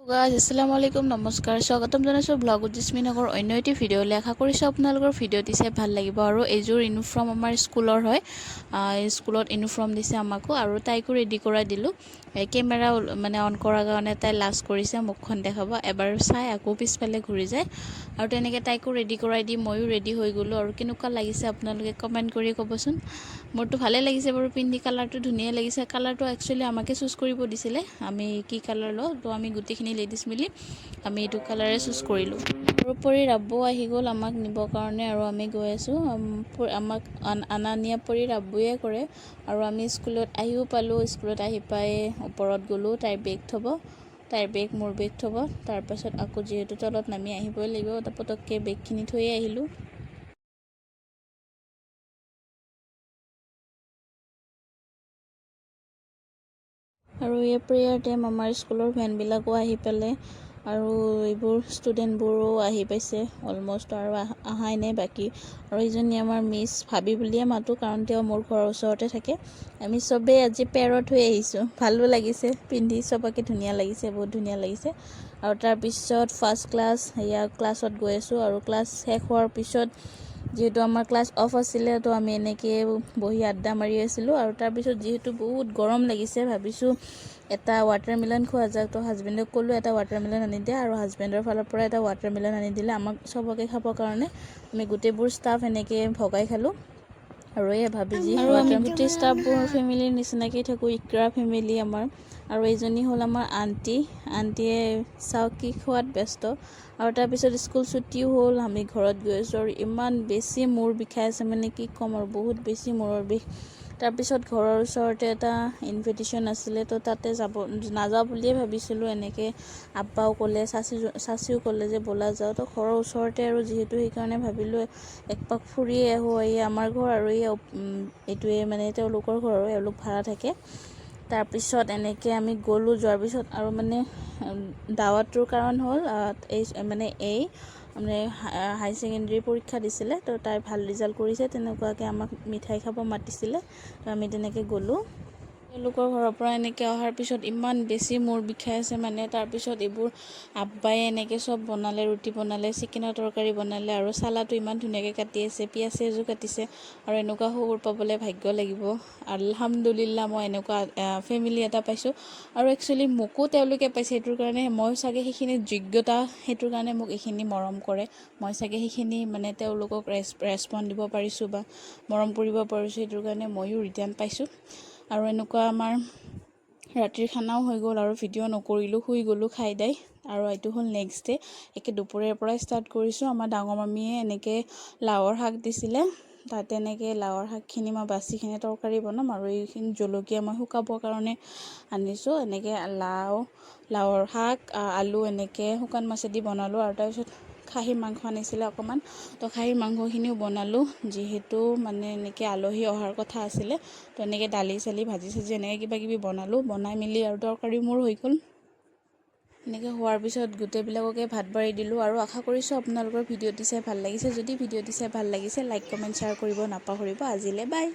guys আসসালামু আলাইকুম নমস্কাৰ স্বাগতম জনাইছোঁ ব্লগ জিস্মিনগৰ অন্য এটি ভিডিঅ'লৈ আশা কৰিছোঁ আপোনালোকৰ ভিডিঅ'টি চাই ভাল লাগিব আৰু এইযোৰ ইউনিফৰ্ম আমাৰ স্কুলৰ হয় স্কুলত ইউনিফৰ্ম দিছে আমাকো আৰু তাইকো ৰেডি কৰাই দিলোঁ কেমেৰা মানে অন কৰাৰ কাৰণে তাই লাজ কৰিছে মুখখন দেখাব এবাৰ চাই আকৌ পিছফালে ঘূৰি যায় আৰু তেনেকৈ তাইকো ৰেডি কৰাই দি ময়ো ৰেডি হৈ গ'লোঁ আৰু কেনেকুৱা লাগিছে আপোনালোকে কমেণ্ট কৰি ক'বচোন মোৰতো ভালে লাগিছে বাৰু পিন্ধি কালাৰটো ধুনীয়া লাগিছে কালাৰটো একচুৱেলি আমাকে চুজ কৰিব দিছিলে আমি কি কালাৰ লওঁ তো আমি গোটেইখিনি লেডিজ মিলি আমি এইটো কালাৰে চুজ কৰিলোঁ পৰি ৰাব্বু আহি গ'ল আমাক নিবৰ কাৰণে আৰু আমি গৈ আছোঁ আমাক আনা নিয়া পৰি ৰাব্বুৱে কৰে আৰু আমি স্কুলত আহিও পালোঁ স্কুলত আহি পাই ওপৰত গ'লোঁ তাইৰ বেগ থ'ব তাইৰ বেগ মোৰ বেগ থ'ব তাৰপাছত আকৌ যিহেতু তলত নামি আহিবই লাগিব পটককৈ বেগখিনি থৈয়ে আহিলোঁ আৰু এই প্ৰেয়াৰ টাইম আমাৰ স্কুলৰ ভেনবিলাকো আহি পেলাই আৰু এইবোৰ ষ্টুডেণ্টবোৰো আহি পাইছে অলমষ্ট আৰু অহাই নাই বাকী আৰু এইজনী আমাৰ মিছ ভাবি বুলিয়ে মাতোঁ কাৰণ তেওঁ মোৰ ঘৰৰ ওচৰতে থাকে আমি চবেই আজি পেৰত হৈ আহিছোঁ ভালো লাগিছে পিন্ধি চবকে ধুনীয়া লাগিছে বহুত ধুনীয়া লাগিছে আৰু তাৰপিছত ফাৰ্ষ্ট ক্লাছত গৈ আছোঁ আৰু ক্লাছ শেষ হোৱাৰ পিছত যিহেতু আমাৰ ক্লাছ অফ আছিলে তো আমি এনেকৈ বহি আড্ডা মাৰি আছিলোঁ আৰু তাৰপিছত যিহেতু বহুত গৰম লাগিছে ভাবিছোঁ এটা ৱাটাৰমেলন খোৱা যাওক তো হাজবেণ্ডক ক'লোঁ এটা ৱাটাৰমেলন আনি দিয়ে আৰু হাজবেণ্ডৰ ফালৰ পৰা এটা ৱাটাৰমেলন আনি দিলে আমাক চবকে খাবৰ কাৰণে আমি গোটেইবোৰ ষ্টাফ এনেকৈ ভগাই খালোঁ আৰু এই ভাবি যি আমি গোটেই ষ্টাফবোৰ ফেমিলিৰ নিচিনাকৈ থাকোঁ ইকৰা ফেমিলি আমাৰ আৰু এইজনী হ'ল আমাৰ আণ্টিয়ে চাওক কি খোৱাত ব্যস্ত আৰু তাৰপিছত স্কুল ছুটিও হ'ল আমি ঘৰত গৈ আছোঁ আৰু ইমান বেছি মূৰ বিষাই আছে মানে কি ক'ম আৰু বহুত বেছি মূৰৰ বিষ তাৰপিছত ঘৰৰ ওচৰতে এটা ইনভিটেশ্যন আছিলে তো তাতে নাযাওঁ বুলিয়ে ভাবিছিলোঁ এনেকৈ আব্বাও ক'লে চাচিও ক'লে যে ব'লা যাওঁ তো ঘৰৰ ওচৰতে আৰু যিহেতু সেইকাৰণে ভাবিলোঁ একপাক ফুৰিয়ে আহোঁ এই আমাৰ ঘৰ আৰু এইটোৱে মানে তেওঁলোকৰ ঘৰ আৰু এওঁলোক ভাড়া থাকে তাৰপিছত এনেকৈ আমি গ'লোঁ যোৱাৰ পিছত আৰু মানে দাৱাতটোৰ কাৰণ হ'ল মানে হাই ছেকেণ্ডেৰী পৰীক্ষা দিছিলে তো তাই ভাল ৰিজাল্ট কৰিছে তেনেকুৱাকৈ আমাক মিঠাই খাব মাতিছিলে তো আমি তেনেকৈ গ'লোঁ তেওঁলোকৰ ঘৰৰ পৰা এনেকৈ অহাৰ পিছত ইমান বেছি মূৰ বিষাই আছে মানে তাৰপিছত এইবোৰ আব্বাই এনেকৈ চব বনালে ৰুটি বনালে চিকেনৰ তৰকাৰী বনালে আৰু চালাটো ইমান ধুনীয়াকৈ কাটি আছে পিঁয়াজ চিয়াজো কাটিছে আৰু এনেকুৱা শহুৰ পাবলৈ ভাগ্য লাগিব আলহামদুলিল্লাহ মই এনেকুৱা ফেমিলি এটা পাইছোঁ আৰু একচুৱেলি মোকো তেওঁলোকে পাইছে সেইটোৰ কাৰণে মই চাগে সেইখিনি যোগ্যতা সেইটোৰ কাৰণে মোক এইখিনি মৰম কৰে মই চাগে সেইখিনি মানে তেওঁলোকক ৰেচপন্দ দিব পাৰিছোঁ বা মৰম কৰিব পাৰিছোঁ সেইটোৰ কাৰণে ময়ো ৰিটাৰ্ণ পাইছোঁ আৰু এনেকুৱা আমাৰ ৰাতিৰ খানাও হৈ গ'ল আৰু ভিডিঅ' নকৰিলোঁ শুই গ'লোঁ খাই দাই আৰু এইটো হ'ল নেক্সট ডে একে দুপৰীয়াৰ পৰাই ষ্টাৰ্ট কৰিছোঁ আমাৰ ডাঙৰ মামীয়ে এনেকৈ লাওৰ শাক দিছিলে তাত এনেকৈ লাওৰ শাকখিনি মই বাচিখিনি তৰকাৰী বনাম আৰু এইখিনি জলকীয়া মই শুকাবৰ কাৰণে আনিছোঁ এনেকৈ লাওৰ শাক আলু এনেকৈ শুকান মাছেদি বনালোঁ আৰু তাৰপিছত খাহী মাংস আনিছিলে অকণমান তো খাহী মাংসখিনিও বনালোঁ যিহেতু মানে এনেকৈ আলহী অহাৰ কথা আছিলে তো এনেকৈ দালি চালি ভাজি চাজি এনেকৈ কিবা কিবি বনাই মেলি আৰু তৰকাৰী মোৰ হৈ গ'ল এনেকৈ হোৱাৰ পিছত গোটেইবিলাককে ভাত বাঢ়ি দিলোঁ আৰু আশা কৰিছোঁ আপোনালোকৰ ভিডিঅ'টি চাই ভাল লাগিছে যদি ভিডিঅ'টি চাই ভাল লাগিছে লাইক কমেণ্ট শ্বেয়াৰ কৰিব নাপাহৰিব আজিলৈ বাই